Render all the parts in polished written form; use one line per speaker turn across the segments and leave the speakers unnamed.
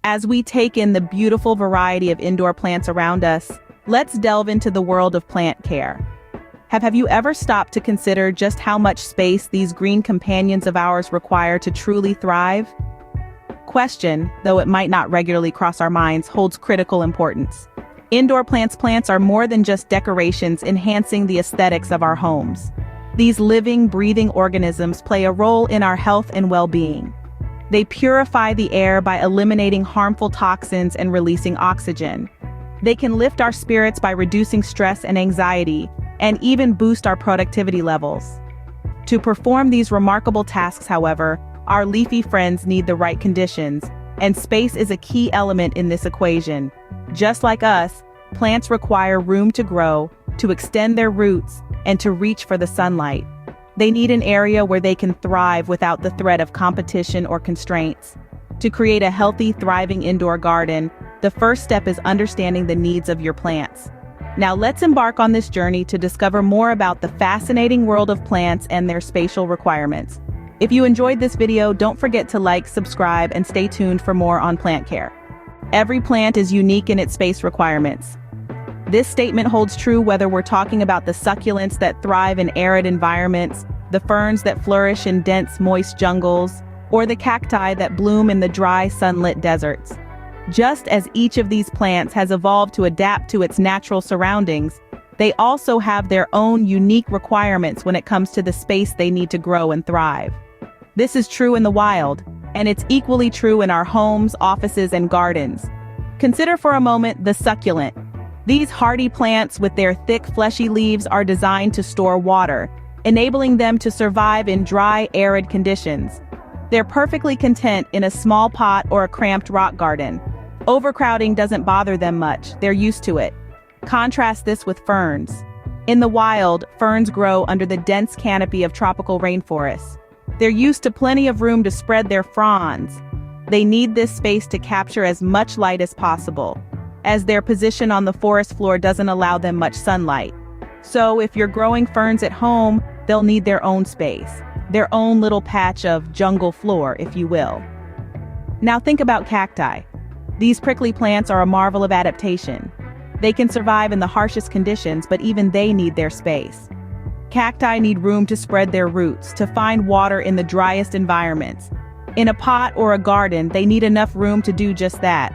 As we take in the beautiful variety of indoor plants around us, let's delve into the world of plant care. Have you ever stopped to consider just how much space these green companions of ours require to truly thrive? Question, though it might not regularly cross our minds, holds critical importance. Indoor plants are more than just decorations enhancing the aesthetics of our homes. These living, breathing organisms play a role in our health and well-being. They purify the air by eliminating harmful toxins and releasing oxygen. They can lift our spirits by reducing stress and anxiety, and even boost our productivity levels. To perform these remarkable tasks, however, our leafy friends need the right conditions, and space is a key element in this equation. Just like us, plants require room to grow, to extend their roots, and to reach for the sunlight. They need an area where they can thrive without the threat of competition or constraints. To create a healthy, thriving indoor garden, the first step is understanding the needs of your plants. Now let's embark on this journey to discover more about the fascinating world of plants and their spatial requirements. If you enjoyed this video, don't forget to like, subscribe, and stay tuned for more on plant care. Every plant is unique in its space requirements. This statement holds true whether we're talking about the succulents that thrive in arid environments, the ferns that flourish in dense, moist jungles, or the cacti that bloom in the dry, sunlit deserts. Just as each of these plants has evolved to adapt to its natural surroundings, they also have their own unique requirements when it comes to the space they need to grow and thrive. This is true in the wild, and it's equally true in our homes, offices, and gardens. Consider for a moment the succulent. These hardy plants with their thick, fleshy leaves are designed to store water, enabling them to survive in dry, arid conditions. They're perfectly content in a small pot or a cramped rock garden. Overcrowding doesn't bother them much, they're used to it. Contrast this with ferns. In the wild, ferns grow under the dense canopy of tropical rainforests. They're used to plenty of room to spread their fronds. They need this space to capture as much light as possible, as their position on the forest floor doesn't allow them much sunlight. So if you're growing ferns at home, they'll need their own space, their own little patch of jungle floor, if you will. Now think about cacti. These prickly plants are a marvel of adaptation. They can survive in the harshest conditions, but even they need their space. Cacti need room to spread their roots, to find water in the driest environments. In a pot or a garden, they need enough room to do just that.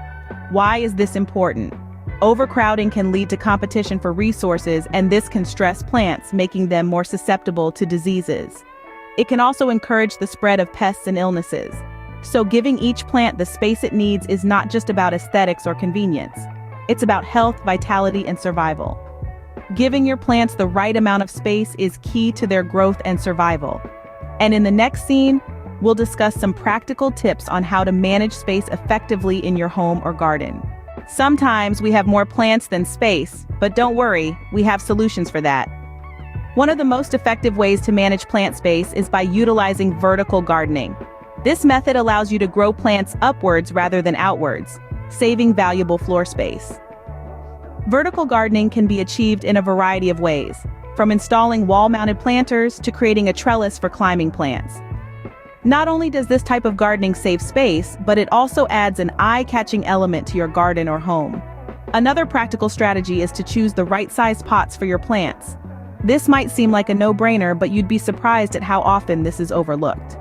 Why is this important? Overcrowding can lead to competition for resources, and this can stress plants, making them more susceptible to diseases. It can also encourage the spread of pests and illnesses. So giving each plant the space it needs is not just about aesthetics or convenience. It's about health, vitality, and survival. Giving your plants the right amount of space is key to their growth and survival. And in the next scene, we'll discuss some practical tips on how to manage space effectively in your home or garden. Sometimes we have more plants than space, but don't worry, we have solutions for that. One of the most effective ways to manage plant space is by utilizing vertical gardening. This method allows you to grow plants upwards rather than outwards, saving valuable floor space. Vertical gardening can be achieved in a variety of ways, from installing wall-mounted planters to creating a trellis for climbing plants. Not only does this type of gardening save space, but it also adds an eye-catching element to your garden or home. Another practical strategy is to choose the right-sized pots for your plants. This might seem like a no-brainer, but you'd be surprised at how often this is overlooked.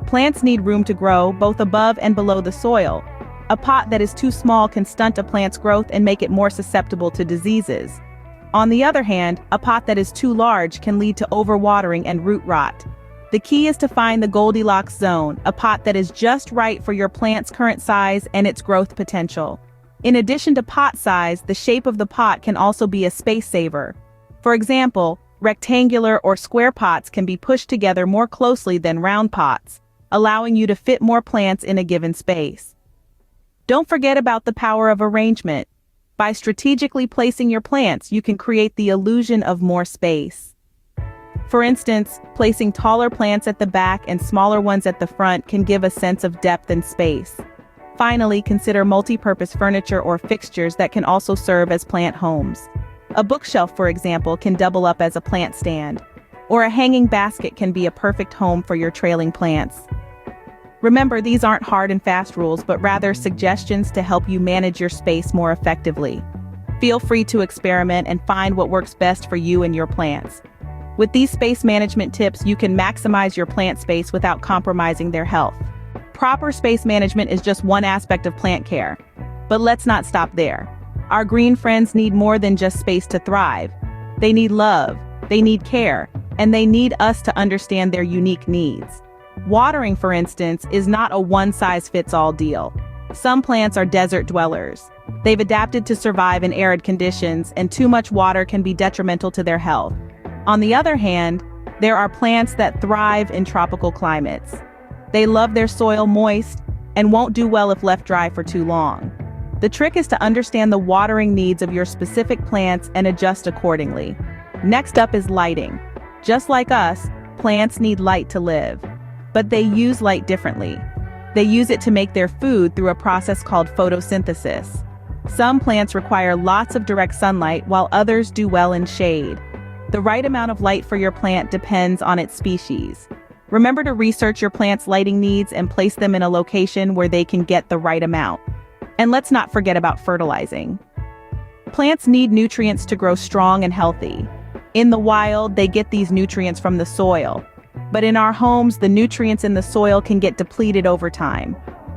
Plants need room to grow, both above and below the soil. A pot that is too small can stunt a plant's growth and make it more susceptible to diseases. On the other hand, a pot that is too large can lead to overwatering and root rot. The key is to find the Goldilocks zone, a pot that is just right for your plant's current size and its growth potential. In addition to pot size, the shape of the pot can also be a space saver. For example, rectangular or square pots can be pushed together more closely than round pots, allowing you to fit more plants in a given space. Don't forget about the power of arrangement. By strategically placing your plants, you can create the illusion of more space. For instance, placing taller plants at the back and smaller ones at the front can give a sense of depth and space. Finally, consider multi-purpose furniture or fixtures that can also serve as plant homes. A bookshelf, for example, can double up as a plant stand, or a hanging basket can be a perfect home for your trailing plants. Remember, these aren't hard and fast rules, but rather suggestions to help you manage your space more effectively. Feel free to experiment and find what works best for you and your plants. With these space management tips, you can maximize your plant space without compromising their health. Proper space management is just one aspect of plant care. But let's not stop there. Our green friends need more than just space to thrive. They need love, they need care, and they need us to understand their unique needs. Watering, for instance, is not a one-size-fits-all deal. Some plants are desert dwellers. They've adapted to survive in arid conditions, and too much water can be detrimental to their health. On the other hand, there are plants that thrive in tropical climates. They love their soil moist and won't do well if left dry for too long. The trick is to understand the watering needs of your specific plants and adjust accordingly. Next up is lighting. Just like us, plants need light to live. But they use light differently. They use it to make their food through a process called photosynthesis. Some plants require lots of direct sunlight while others do well in shade. The right amount of light for your plant depends on its species. Remember to research your plant's lighting needs and place them in a location where they can get the right amount. And let's not forget about fertilizing. Plants need nutrients to grow strong and healthy. In the wild, they get these nutrients from the soil. But in our homes, the nutrients in the soil can get depleted over time.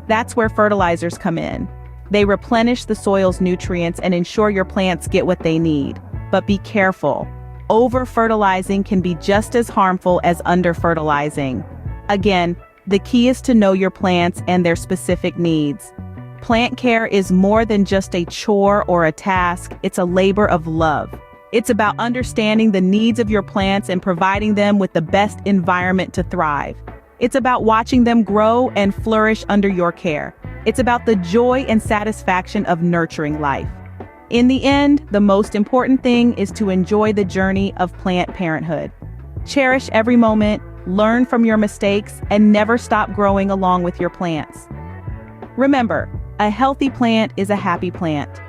That's where fertilizers come in. They replenish the soil's nutrients and ensure your plants get what they need. But be careful. Over-fertilizing can be just as harmful as under-fertilizing. Again, the key is to know your plants and their specific needs. Plant care is more than just a chore or a task, it's a labor of love. It's about understanding the needs of your plants and providing them with the best environment to thrive. It's about watching them grow and flourish under your care. It's about the joy and satisfaction of nurturing life. In the end, the most important thing is to enjoy the journey of plant parenthood. Cherish every moment, learn from your mistakes, and never stop growing along with your plants. Remember, a healthy plant is a happy plant.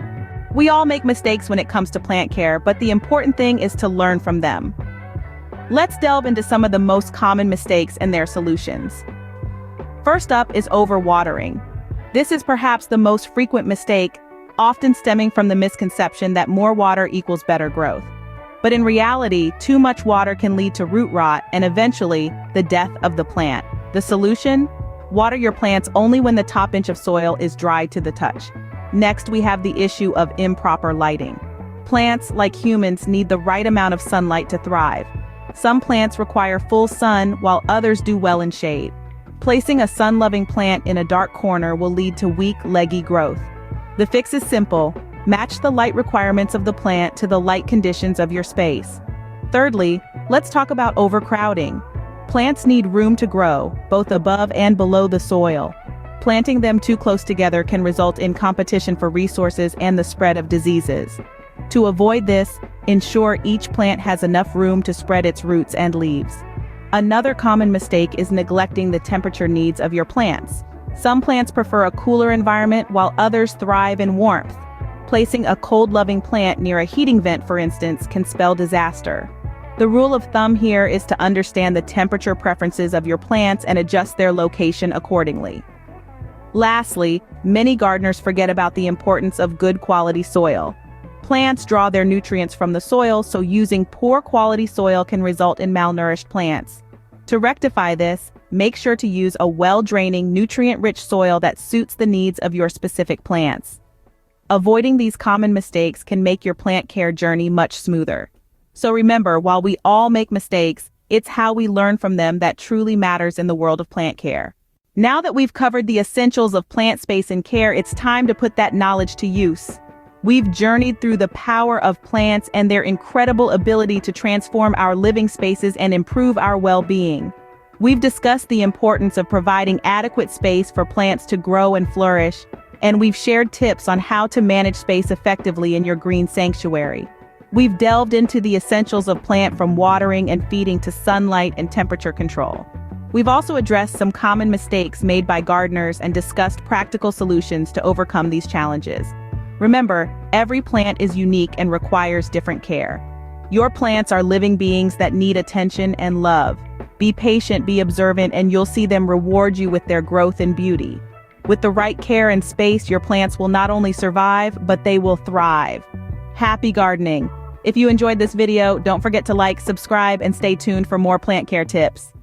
We all make mistakes when it comes to plant care, but the important thing is to learn from them. Let's delve into some of the most common mistakes and their solutions. First up is overwatering. This is perhaps the most frequent mistake, often stemming from the misconception that more water equals better growth. But in reality, too much water can lead to root rot and eventually the death of the plant. The solution? Water your plants only when the top inch of soil is dry to the touch. Next, we have the issue of improper lighting. Plants, like humans, need the right amount of sunlight to thrive. Some plants require full sun while others do well in shade. Placing a sun-loving plant in a dark corner will lead to weak, leggy growth. The fix is simple. Match the light requirements of the plant to the light conditions of your space. Thirdly, let's talk about overcrowding. Plants need room to grow, both above and below the soil. Planting them too close together can result in competition for resources and the spread of diseases. To avoid this, ensure each plant has enough room to spread its roots and leaves. Another common mistake is neglecting the temperature needs of your plants. Some plants prefer a cooler environment while others thrive in warmth. Placing a cold-loving plant near a heating vent, for instance, can spell disaster. The rule of thumb here is to understand the temperature preferences of your plants and adjust their location accordingly. Lastly, many gardeners forget about the importance of good quality soil. Plants draw their nutrients from the soil, so using poor quality soil can result in malnourished plants. To rectify this, make sure to use a well-draining, nutrient-rich soil that suits the needs of your specific plants. Avoiding these common mistakes can make your plant care journey much smoother. So remember, while we all make mistakes, it's how we learn from them that truly matters in the world of plant care. Now that we've covered the essentials of plant space and care, it's time to put that knowledge to use. We've journeyed through the power of plants and their incredible ability to transform our living spaces and improve our well-being. We've discussed the importance of providing adequate space for plants to grow and flourish, and we've shared tips on how to manage space effectively in your green sanctuary. We've delved into the essentials of plant from watering and feeding to sunlight and temperature control. We've also addressed some common mistakes made by gardeners and discussed practical solutions to overcome these challenges. Remember, every plant is unique and requires different care. Your plants are living beings that need attention and love. Be patient, be observant, and you'll see them reward you with their growth and beauty. With the right care and space, your plants will not only survive, but they will thrive. Happy gardening! If you enjoyed this video, don't forget to like, subscribe, and stay tuned for more plant care tips.